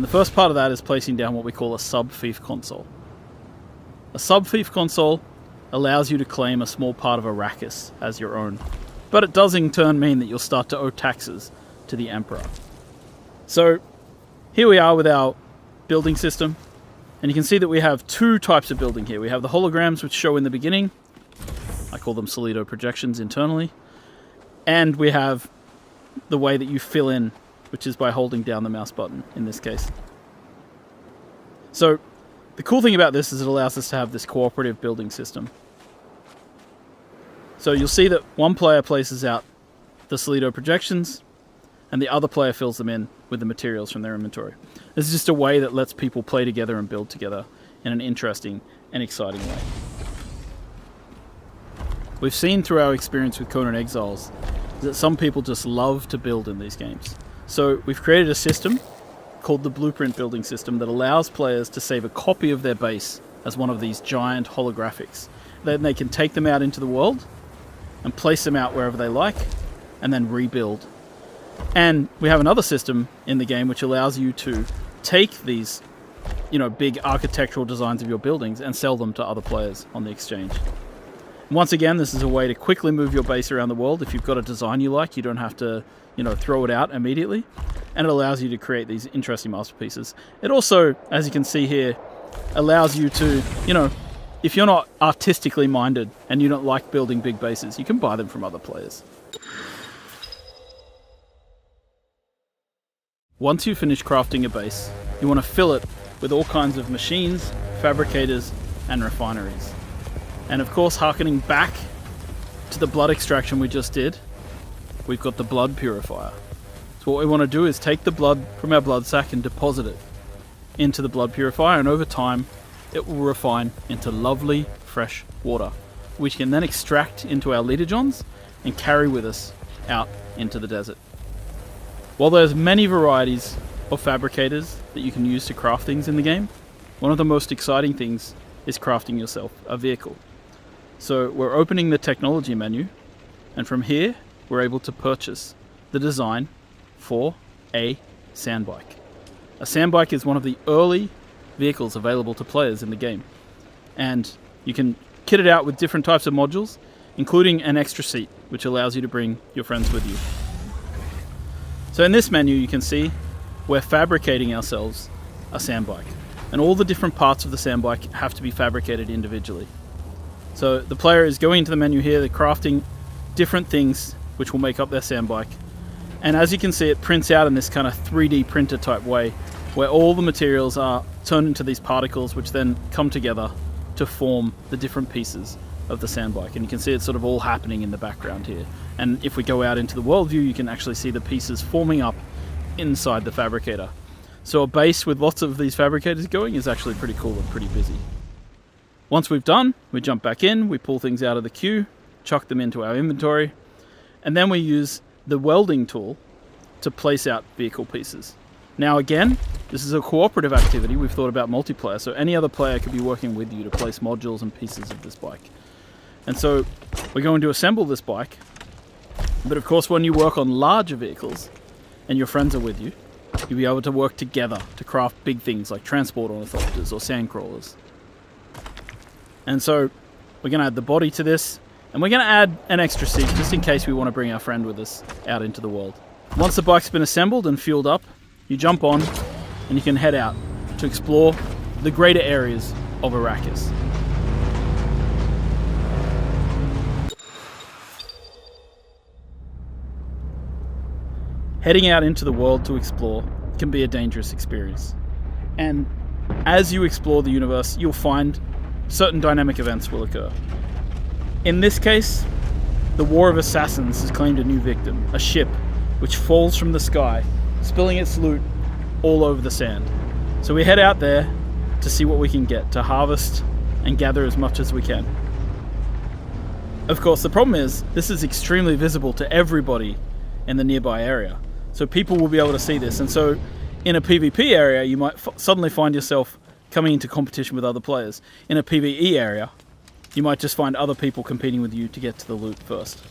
And the first part of that is placing down what we call a sub-fief console. A sub-fief console allows you to claim a small part of Arrakis as your own, but it does in turn mean that you'll start to owe taxes to the Emperor. So here we are with our building system, and you can see that we have two types of building here. We have the holograms, which show in the beginning. I call them solido projections internally. And we have the way that you fill in, which is by holding down the mouse button in this case. So the cool thing about this is it allows us to have this cooperative building system. So you'll see that one player places out the solido projections and the other player fills them in with the materials from their inventory. This is just a way that lets people play together and build together in an interesting and exciting way. We've seen through our experience with Conan Exiles that some people just love to build in these games. So we've created a system called the Blueprint Building System that allows players to save a copy of their base as one of these giant holographics. Then they can take them out into the world and place them out wherever they like and then rebuild. And we have another system in the game which allows you to take these, big architectural designs of your buildings and sell them to other players on the exchange. Once again, this is a way to quickly move your base around the world. If you've got a design you like, you don't have to, throw it out immediately. And it allows you to create these interesting masterpieces. It also, as you can see here, allows you to, if you're not artistically minded and you don't like building big bases, you can buy them from other players. Once you finish crafting a base, you want to fill it with all kinds of machines, fabricators, and refineries. And of course, harkening back to the blood extraction we just did, we've got the blood purifier. So what we want to do is take the blood from our blood sac and deposit it into the blood purifier, and over time it will refine into lovely fresh water, which can then extract into our litogens and carry with us out into the desert. While there's many varieties of fabricators that you can use to craft things in the game, one of the most exciting things is crafting yourself a vehicle. So we're opening the technology menu, and from here we're able to purchase the design for a sandbike. A sandbike is one of the early vehicles available to players in the game, and you can kit it out with different types of modules, including an extra seat, which allows you to bring your friends with you. So in this menu you can see we're fabricating ourselves a sandbike, and all the different parts of the sandbike have to be fabricated individually. So the player is going into the menu here, they're crafting different things which will make up their sandbike. And as you can see, it prints out in this kind of 3D printer type way, where all the materials are turned into these particles which then come together to form the different pieces of the sandbike. And you can see it's sort of all happening in the background here. And if we go out into the world view, you can actually see the pieces forming up inside the fabricator. So a base with lots of these fabricators going is actually pretty cool and pretty busy. Once we've done, we jump back in, we pull things out of the queue, chuck them into our inventory, and then we use the welding tool to place out vehicle pieces. Now again, this is a cooperative activity. We've thought about multiplayer, so any other player could be working with you to place modules and pieces of this bike. And so we're going to assemble this bike, but of course when you work on larger vehicles and your friends are with you, you'll be able to work together to craft big things like transport ornithopters or sandcrawlers. And so we're going to add the body to this, and we're going to add an extra seat just in case we want to bring our friend with us out into the world. Once the bike's been assembled and fueled up, you jump on and you can head out to explore the greater areas of Arrakis. Heading out into the world to explore can be a dangerous experience. And as you explore the universe, you'll find certain dynamic events will occur. In this case, the War of Assassins has claimed a new victim, a ship which falls from the sky, spilling its loot all over the sand. So we head out there to see what we can get, to harvest and gather as much as we can. Of course, the problem is this is extremely visible to everybody in the nearby area. So people will be able to see this. And so in a PvP area, you might suddenly find yourself coming into competition with other players. In a PvE area, you might just find other people competing with you to get to the loot first.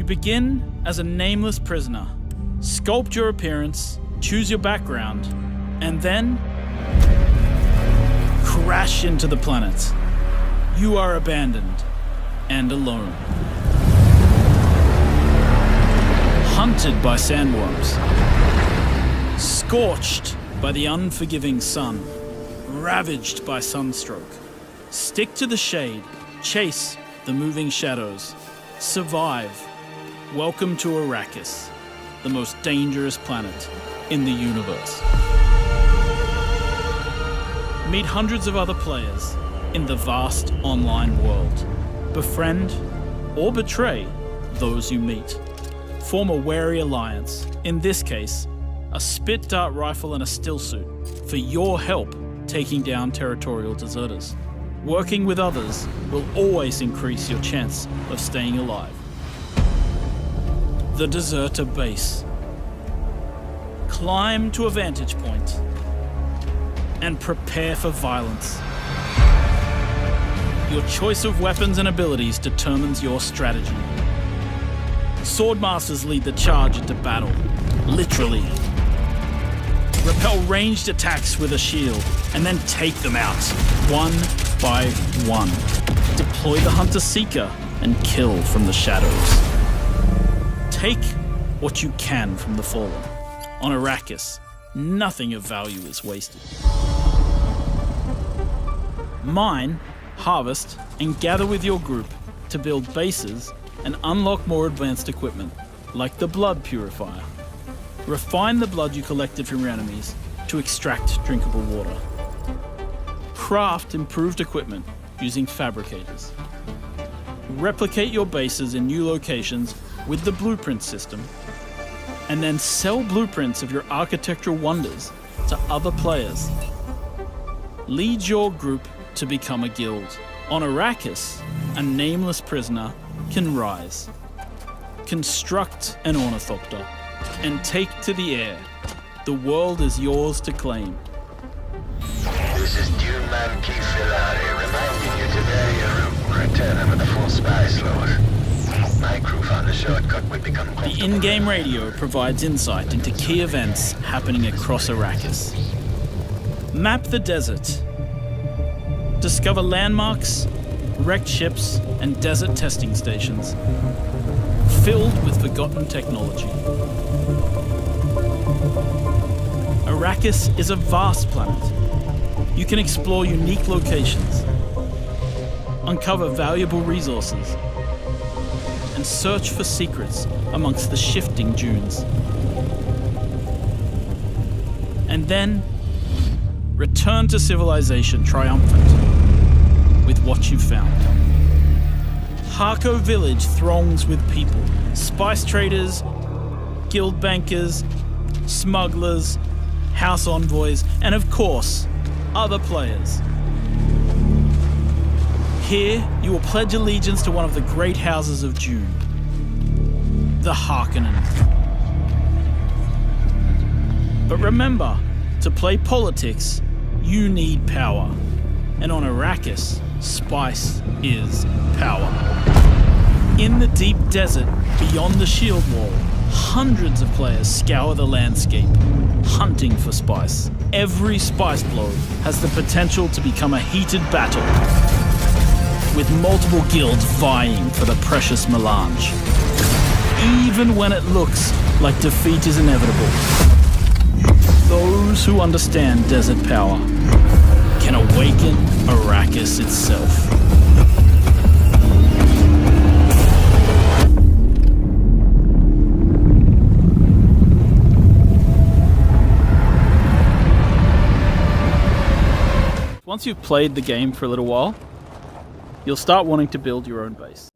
begin as a nameless prisoner, sculpt your appearance, choose your background, and then crash into the planet. You are abandoned and alone. Hunted by sandworms, scorched by the unforgiving sun, ravaged by sunstroke. Stick to the shade, chase the moving shadows, survive. Welcome to Arrakis, the most dangerous planet in the universe. Meet hundreds of other players in the vast online world. Befriend or betray those you meet. Form a wary alliance, in this case, a spit dart rifle and a still suit, for your help taking down territorial deserters. Working with others will always increase your chance of staying alive. The deserter base. Climb to a vantage point and prepare for violence. Your choice of weapons and abilities determines your strategy. Swordmasters lead the charge into battle, literally. Repel ranged attacks with a shield, and then take them out, one by one. Deploy the Hunter-Seeker and kill from the shadows. Take what you can from the Fallen. On Arrakis, nothing of value is wasted. Mine, harvest, and gather with your group to build bases and unlock more advanced equipment, like the blood purifier. Refine the blood you collected from your enemies to extract drinkable water. Craft improved equipment using fabricators. Replicate your bases in new locations with the blueprint system, and then sell blueprints of your architectural wonders to other players. Lead your group to become a guild. On Arrakis, a nameless prisoner can rise, construct an ornithopter, and take to the air. The world is yours to claim. This is Dune Man Keith Filari reminding you today you're returning with a full spice load. My crew found a shortcut would become The in-game radio provides insight into key events happening across Arrakis. Map the desert. Discover landmarks, wrecked ships, and desert testing stations filled with forgotten technology. Arrakis is a vast planet. You can explore unique locations, uncover valuable resources, and search for secrets amongst the shifting dunes. And then, return to civilization triumphant with what you found. Harko village throngs with people, spice traders, guild bankers, smugglers, house envoys, and of course, other players. Here, you will pledge allegiance to one of the great houses of Dune, the Harkonnen. But remember, to play politics, you need power. And on Arrakis, spice is power. In the deep desert beyond the shield wall, hundreds of players scour the landscape, hunting for spice. Every spice blow has the potential to become a heated battle, with multiple guilds vying for the precious melange. Even when it looks like defeat is inevitable, those who understand desert power can awaken Arrakis itself. Once you've played the game for a little while, you'll start wanting to build your own base.